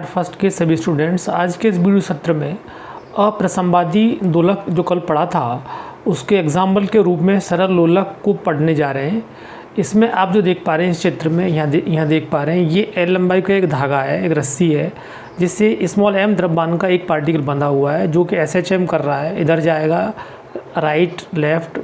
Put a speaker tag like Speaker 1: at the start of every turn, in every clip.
Speaker 1: Part first के सभी students, आज के इस वीडियो सत्र में अप्रसंवादी दोलक जो कल पढ़ा था उसके एग्जाम्पल के रूप में सरल लोलक को पढ़ने जा रहे हैं। इसमें आप जो देख पा रहे हैं इस चित्र में यहाँ देख पा रहे हैं, ये एल लंबाई का एक धागा है, एक रस्सी है जिससे स्मॉल एम द्रव्यमान का एक पार्टिकल बंधा हुआ है जो कि एसएचएम कर रहा है। इधर जाएगा राइट लेफ्ट,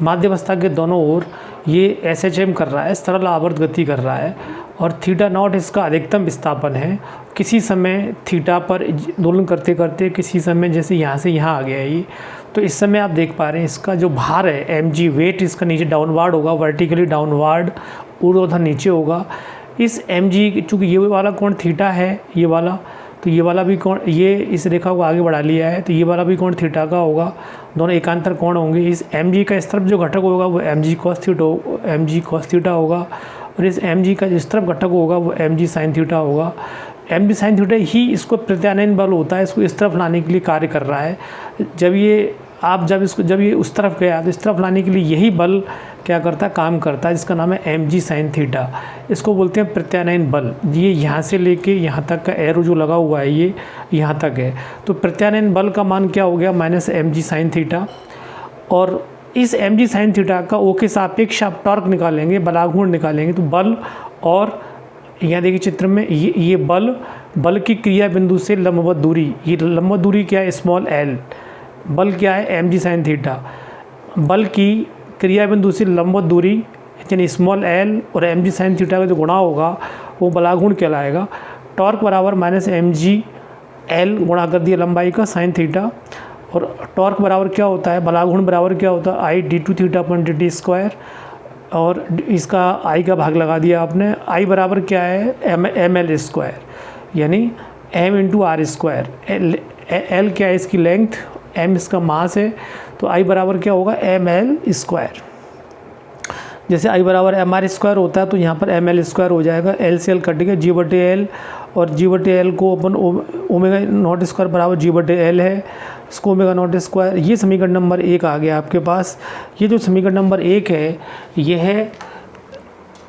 Speaker 1: माध्यावस्था के दोनों ओर ये एसएचएम कर रहा है, सरल आवर्त गति कर रहा है और थीटा नॉट इसका अधिकतम विस्थापन है। किसी समय थीटा पर दोलन करते करते किसी समय जैसे यहाँ से यहाँ आ गया है ये, तो इस समय आप देख पा रहे हैं इसका जो भार है mg, वेट इसका नीचे डाउनवार्ड होगा, वर्टिकली डाउनवार्ड, ऊर्ध्वाधर नीचे होगा। इस mg चूँकि ये वाला कोण थीटा है, ये वाला, तो ये वाला भी कोण, ये इस रेखा को आगे बढ़ा लिया है तो ये वाला भी कोण थीटा का होगा, दोनों एकांतर कोण होंगे। इस mg का इस तरफ जो घटक होगा वो mg cos थीटा होगा और इस mg का इस तरफ घटक होगा वो mg sin थीटा होगा। mg sin थीटा ही इसको प्रत्यानयन बल होता है, इसको इस तरफ लाने के लिए कार्य कर रहा है। जब ये उस तरफ गया तो इस तरफ लाने के लिए यही बल क्या करता है, काम करता है, जिसका नाम है mg sin थीटा। इसको बोलते हैं प्रत्यानयन बल। ये यहाँ से लेके यहाँ तक का एरो जो लगा हुआ है ये यहाँ तक है, तो प्रत्यानयन बल का मान क्या हो गया, माइनस mg sin थीटा। और इस mg sin थीटा का ओ के सापेक्ष आप टॉर्क निकालेंगे, बलाघूर्ण निकालेंगे, तो बल और यहाँ देखिए चित्र में ये बल की क्रिया बिंदु से लंबवत दूरी, ये लंबवत दूरी क्या है, स्मॉल एल। बल क्या है, mg sin थीटा। बल की क्रिया बिंदु से लंबवत दूरी यानी स्मॉल एल और mg sin थीटा का जो गुणा होगा वो बलाघूर्ण कहलाएगा। टॉर्क बराबर माइनस mg एल गुणा कर दिया लंबाई का sin थीटा, और टॉर्क बराबर क्या होता है, बलाघूर्ण बराबर क्या होता है, आई d2 theta upon dt square, और इसका आई का भाग लगा दिया आपने। आई बराबर क्या है, एम एल स्क्वायर, यानी m into R square. L क्या है, इसकी लेंथ, m इसका मास है, तो आई बराबर क्या होगा, एम एल स्क्वायर। जैसे आई बराबर एम आर स्क्वायर होता है तो यहाँ पर एम एल स्क्वायर हो जाएगा, एल से एल कट गया, जी बटे एल, और जी बटे एल को अपन ओमेगा नॉट स्क्वायर बराबर जी बटे एल है, इसको ओमेगा नॉट स्क्वायर। ये समीकरण नंबर 1 आ गया आपके पास। ये जो समीकरण नंबर 1 है ये है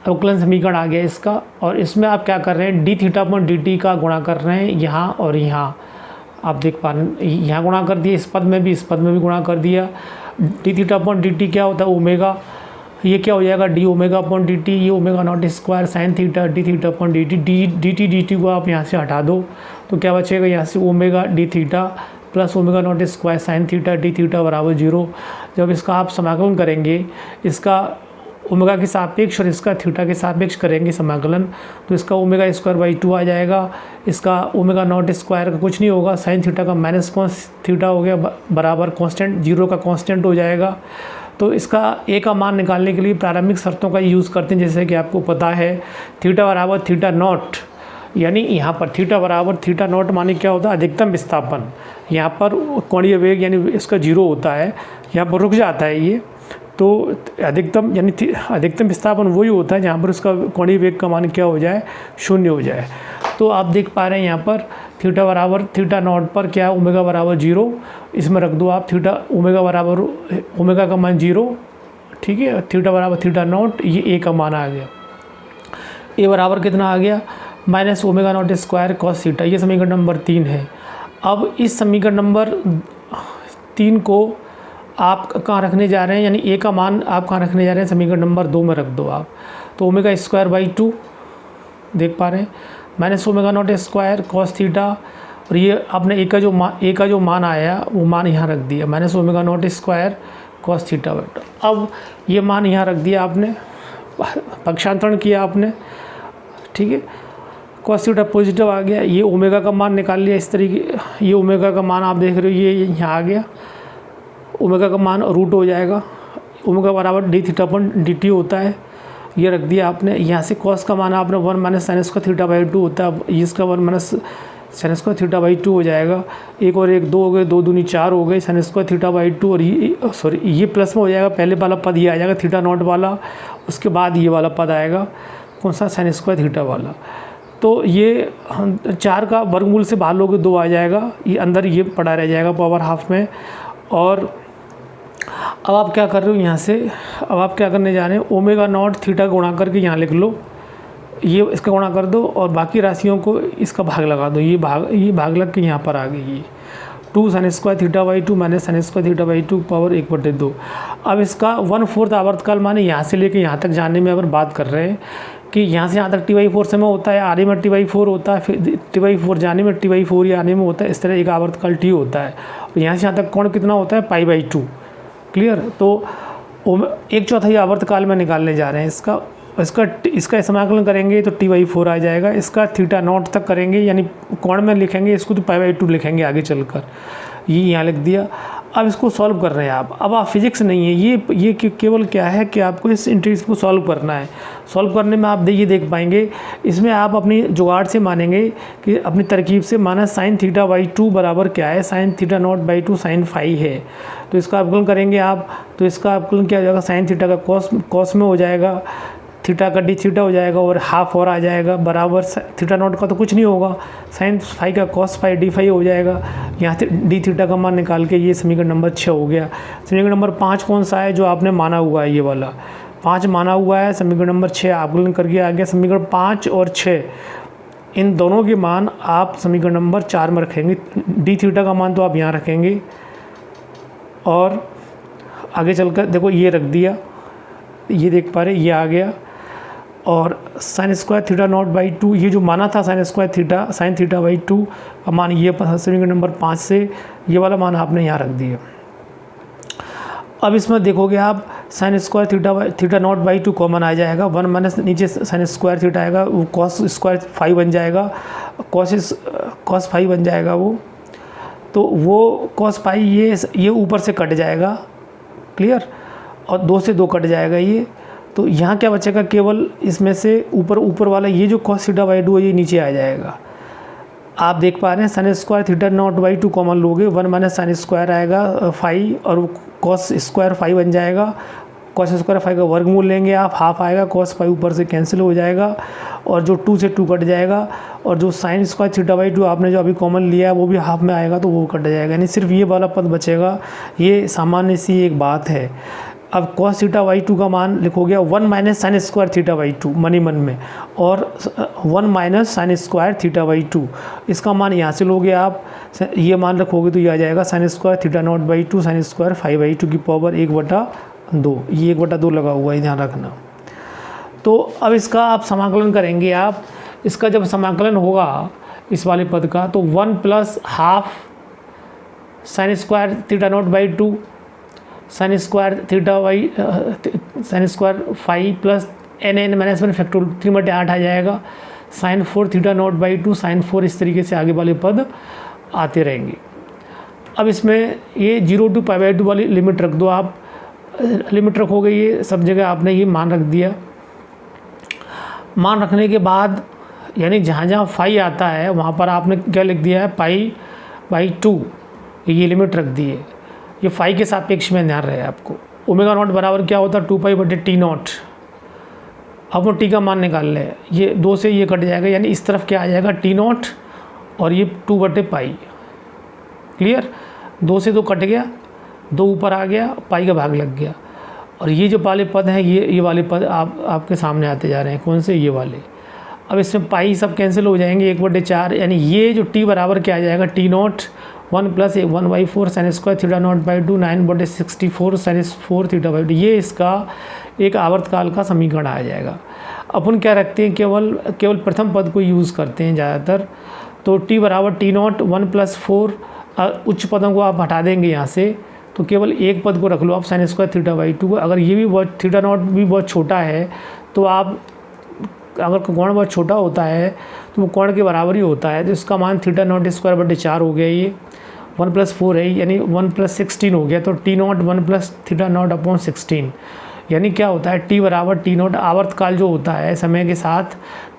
Speaker 1: अवकलन समीकरण आ गया इसका, और इसमें आप क्या कर रहे हैं, D theta upon D T का गुणा कर रहे हैं यहाँ और यहाँ। आप देख पा रहे हैं यहाँ गुणा कर दिया, इस पद में भी गुणा कर दिया। D theta upon D T क्या होता है, ओमेगा, ये क्या हो जाएगा, D omega upon D T, ये omega naught square sine theta D theta upon D T. D T को आप यहाँ से हटा दो तो क्या बचेगा, यहाँ से omega D theta plus omega naught square sine theta D theta बराबर 0। जब इसका आप समाकलन करेंगे, इसका ओमेगा के सापेक्ष और इसका थीटा के सापेक्ष करेंगे समाकलन, तो इसका ओमेगा स्क्वायर बाई 2 आ जाएगा। इसका ओमेगा नॉट स्क्वायर का कुछ नहीं होगा, साइन थीटा का माइनस कॉस थीटा हो गया बराबर कांस्टेंट, 0 का कांस्टेंट हो जाएगा। तो इसका ए का मान निकालने के लिए प्रारंभिक शर्तों का यूज़ करते हैं, जैसे कि आपको पता है थीटा बराबर थीटा नॉट, यानी यहाँ पर थीटा बराबर थीटा नॉट माने क्या होता है, अधिकतम विस्थापन। यहाँ पर कोणीय वेग यानी इसका 0 होता है, यहाँ पर रुक जाता है ये, तो अधिकतम यानी अधिकतम विस्थापन वही होता है जहाँ पर उसका कोणीय वेग का मान क्या हो जाए, 0 हो जाए। तो आप देख पा रहे हैं यहाँ पर थीटा बराबर थीटा नॉट पर क्या है, ओमेगा बराबर 0, इसमें रख दो आप थीटा, ओमेगा बराबर ओमेगा का मान 0, ठीक है, थीटा बराबर थीटा नॉट, ये ए का मान आ गया। ए बराबर कितना आ गया, minus omega naught square cos theta. ये समीकरण नंबर 3 है। अब इस समीकरण नंबर 3 को आप कहाँ रखने जा रहे हैं, यानी ए का मान आप कहाँ रखने जा रहे हैं, समीकरण नंबर 2 में रख दो आप। तो ओमेगा स्क्वायर बाई 2 देख पा रहे हैं, minus omega naught square cos theta, और ये आपने ए का जो मान आया वो मान यहाँ रख दिया, minus omega naught square cos theta बेटा। अब ये मान यहाँ रख दिया आपने, पक्षांतरण किया आपने, ठीक है, कॉस थीटा पॉजिटिव आ गया। ये ओमेगा का मान निकाल लिया इस तरीके, ये ओमेगा का मान आप देख रहे हो ये यहाँ आ गया, ओमेगा का मान रूट हो जाएगा, ओमेगा बराबर D theta upon D T होता है, ये रख दिया आपने। यहाँ से कॉस का मान आपने 1 minus sine square theta by 2 होता है, इसका 1 minus sine square theta by 2 हो जाएगा। एक और एक 2 हो गए, 2 दूनी 4 हो गए, साइन स्क्वायर थीटा बाई 2, और ये प्लस में हो जाएगा, पहले वाला पद ये आ जाएगा थीटा नॉट वाला, उसके बाद ये वाला पद आएगा, कौन सा, साइन स्क्वायर थीटा वाला। तो ये 4 का वर्गमूल से बाहर लोगे 2 आ जाएगा, ये अंदर ये पड़ा रह जाएगा पावर हाफ में। और अब आप क्या कर रहे हो यहाँ से, अब आप क्या करने जा रहे हैं, ओमेगा नॉट थीटा गुणा करके यहाँ लिख लो, ये इसका गुणा कर दो और बाकी राशियों को इसका भाग लगा दो, ये भाग लग के यहाँ पर आ गई ये 2 sin square theta by 2 minus sin square theta by 2 power 1/2। अब इसका 1/4 आवर्तकाल माने यहाँ से लेके यहाँ तक जाने में अगर बात कर रहे हैं कि यहाँ से यहाँ तक t/4 समय होता है, आने में t/4 होता है, फिर t/4 जाने में t/4 आने में होता है, इस तरह एक आवर्तकाल t होता है। और यहाँ से यहाँ तक कोण कितना होता है π/2। क्लियर। तो 1/4 आवर्तकाल में निकालने जा रहे हैं इसका समाकलन करेंगे तो t/4 आ जाएगा। इसका थीटा नॉट तक करेंगे यानी कोण में लिखेंगे इसको तो π/2 लिखेंगे आगे चलकर, ये यहाँ लिख दिया। अब इसको सॉल्व कर रहे हैं आप। अब आप फिजिक्स नहीं है, ये केवल क्या है कि आपको इस इंटीग्रल को सॉल्व करना है। सॉल्व करने में आप ये देख पाएंगे, इसमें आप अपनी जुगाड़ से मानेंगे कि अपनी तरकीब से माना sin θ/2 बराबर क्या है, sin θ0/2 sin फाई है। तो इसका अवकलन करेंगे आप, तो इसका अवकलन क्या हो जाएगा, sin थीटा का कॉस में हो जाएगा, थीटा का डी थीटा हो जाएगा और हाफ और आ जाएगा बराबर थीटा नॉट का तो कुछ नहीं होगा, साइन फाई का कॉस फाई डी फाई हो जाएगा। यहाँ से डी थीटा का मान निकाल के ये समीकरण नंबर 6 हो गया। समीकरण नंबर 5 कौन सा है जो आपने माना हुआ है, ये वाला 5 माना हुआ है। समीकरण नंबर 6 आकलन करके आ गया। समीकरण 5 और 6 इन दोनों के मान आप समीकरण नंबर 4 में रखेंगे। डी थीटा का मान तो आप यहाँ रखेंगे और आगे चलकर देखो ये रख दिया, ये देख पा रहे ये आ गया। और sin स्क्वायर θ0/2 ये जो माना था sin स्क्वायर थीटा sin θ/2 का मान ये समीकरण नंबर 5 से ये वाला मान आपने यहाँ रख दिया। अब इसमें देखोगे आप sin स्क्वायर θ0/2 कॉमन आ जाएगा, 1 माइनस नीचे sin स्क्वायर थीटा आएगा, वो cos स्क्वायर फाई बन जाएगा, cos फाई बन जाएगा वो। तो वो cos फाई ये ऊपर से कट जाएगा, क्लियर, और 2 से 2 कट जाएगा ये। तो यहाँ क्या बचेगा, केवल इसमें से ऊपर वाला ये जो cos θ/2 है ये नीचे आ जाएगा। आप देख पा रहे हैं sin स्क्वायर θ0/2 कॉमन लोगे, 1 माइनस sin स्क्वायर आएगा फाई और cos स्क्वायर फाई बन जाएगा। cos स्क्वायर फाई का वर्गमूल लेंगे आप, हाफ आएगा, cos फाई ऊपर से कैंसिल हो जाएगा और जो 2 से 2 कट जाएगा और जो sin स्क्वायर θ/2 आपने जो अभी कॉमन लिया है वो भी हाफ में आएगा तो वो कट जाएगा, यानी सिर्फ ये वाला पद बचेगा। ये सामान्य सी एक बात है। अब cos θ/2 का मान लिखोगे 1 माइनस sin स्क्वायर θ/2 मन में, और 1 माइनस sin स्क्वायर θ/2 इसका मान यहाँ से लोगे आप, ये मान रखोगे तो ये आ जाएगा sin स्क्वायर θ0/2 sin स्क्वायर फाई/2 की पावर 1/2। ये 1/2 लगा हुआ है, ध्यान रखना। तो अब इसका आप समाकलन करेंगे आप। इसका जब समाकलन होगा इस वाले पद का तो 1 plus half sin square θ0/2 sin स्क्वायर phi plus n minus 1 factorial 3/8 आ जाएगा, sin 4 θ0/2 sin 4, इस तरीके से आगे वाले पद आते रहेंगे। अब इसमें ये 0 to π/2 वाली लिमिट रख दो आप। लिमिट रखोगे ये सब जगह आपने ये मान रख दिया। मान रखने के बाद यानी जहाँ जहाँ फाई आता है वहाँ पर आपने क्या लिख दिया है, π/2 ये लिमिट रख दी है। ये फाई के सापेक्ष में ध्यान रहे आपको। ओमेगा नॉट बराबर क्या होता है, 2π/T0। अब वो टी का मान निकाल ले, ये 2 से ये कट जाएगा यानी इस तरफ क्या आ जाएगा T0 और ये 2/π। क्लियर, 2 से 2 कट गया, 2 ऊपर आ गया, पाई का भाग लग गया। और ये जो वाले पद हैं ये वाले पद आपके सामने आते जा रहे हैं, कौन से, ये वाले। अब इसमें पाई सब कैंसिल हो जाएंगे, 1/4 यानी ये जो टी बराबर क्या आ जाएगा, T0 1 plus 1/4 sin square θ0/2 9/64 sin 4 θ/2। ये इसका एक आवर्तकाल का समीकरण आ जाएगा। अपन क्या रखते हैं, केवल प्रथम पद को यूज़ करते हैं ज़्यादातर। तो टी बराबर T0 1 प्लस 4, उच्च पदों को आप हटा देंगे यहाँ से, तो केवल एक पद को रख लो आप sin स्क्वायर θ/2 को। अगर ये भी बहुत θ0 भी बहुत छोटा है तो आप, अगर कोण बहुत छोटा होता है तो वो कोण के बराबर ही होता है, तो इसका मान θ0² हो गया। ये 1 प्लस 4 है यानी 1 प्लस 16 हो गया। तो T0 1 प्लस θ0/16 यानी क्या होता है, टी बराबर T0 आवर्तकाल जो होता है समय के साथ।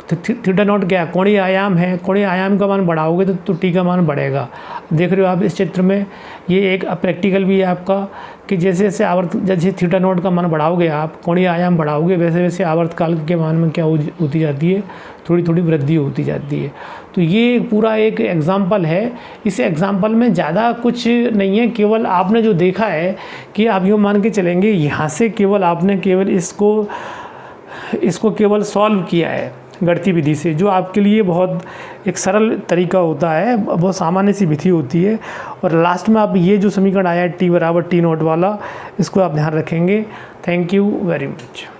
Speaker 1: तो θ0 क्या है, कोणीय आयाम है। कोणीय आयाम का मान बढ़ाओगे तो टी का मान बढ़ेगा। देख रहे हो आप इस चित्र में, ये एक प्रैक्टिकल भी है आपका कि जैसे जैसे θ0 का मान बढ़ाओगे आप, कोणीय आयाम बढ़ाओगे, वैसे वैसे आवर्तकाल के मान में क्या होती जाती है, थोड़ी थोड़ी वृद्धि होती जाती है। तो ये पूरा एक एग्जाम्पल है। इस एग्जाम्पल में ज़्यादा कुछ नहीं है, केवल आपने जो देखा है कि आप यूँ मान के चलेंगे यहाँ से केवल आपने इसको केवल सॉल्व किया है। गणती विधि से, जो आपके लिए बहुत एक सरल तरीका होता है, बहुत सामान्य सी विधि होती है। और लास्ट में आप ये जो समीकरण आया है T = T0 वाला, इसको आप ध्यान रखेंगे। Thank you very much.